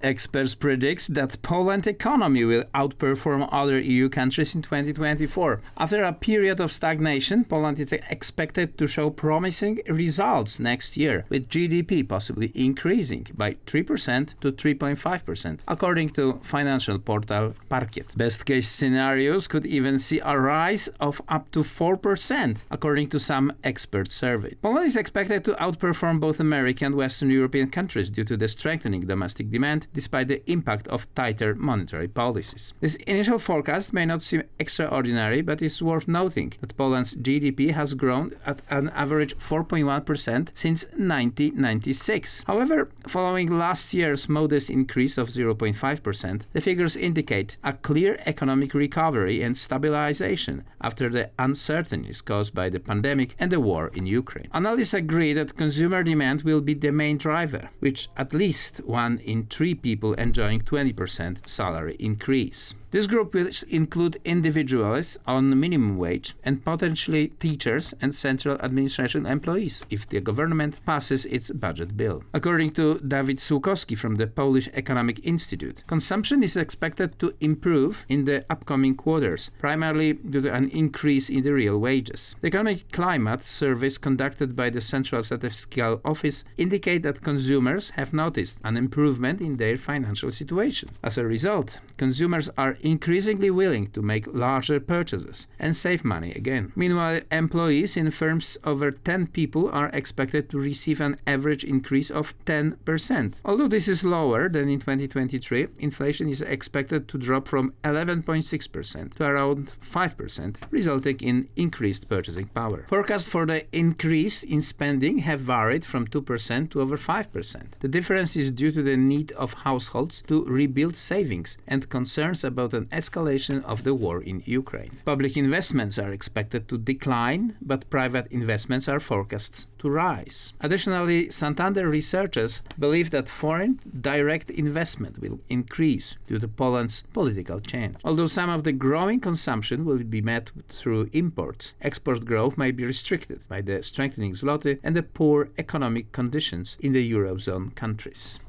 Experts predict that Poland's economy will outperform other EU countries in 2024. After a period of stagnation, Poland is expected to show promising results next year, with GDP possibly increasing by 3% to 3.5%, according to financial portal Parkiet. Best-case scenarios could even see a rise of up to 4%, according to some expert surveys. Poland is expected to outperform both American and Western European countries due to the strengthening domestic demand, despite the impact of tighter monetary policies. This initial forecast may not seem extraordinary, but it's worth noting that Poland's GDP has grown at an average 4.1% since 1996. However, following last year's modest increase of 0.5%, the figures indicate a clear economic recovery and stabilization after the uncertainties caused by the pandemic and the war in Ukraine. Analysts agree that consumer demand will be the main driver, with at least 1 in 3 people enjoying 20% salary increase. This group will include individuals on minimum wage and potentially teachers and central administration employees if the government passes its budget bill. According to Dawid Słukowski from the Polish Economic Institute, consumption is expected to improve in the upcoming quarters, primarily due to an increase in the real wages. The economic climate surveys conducted by the Central Statistical Office indicate that consumers have noticed an improvement in their financial situation. As a result, consumers are increasingly willing to make larger purchases and save money again. Meanwhile, employees in firms over 10 people are expected to receive an average increase of 10%. Although this is lower than in 2023, inflation is expected to drop from 11.6% to around 5%, resulting in increased purchasing power. Forecasts for the increase in spending have varied from 2% to over 5%. The difference is due to the need of households to rebuild savings and concerns about an escalation of the war in Ukraine. Public investments are expected to decline, but private investments are forecast to rise. Additionally, Santander researchers believe that foreign direct investment will increase due to Poland's political change. Although some of the growing consumption will be met through imports, export growth may be restricted by the strengthening zloty and the poor economic conditions in the Eurozone countries.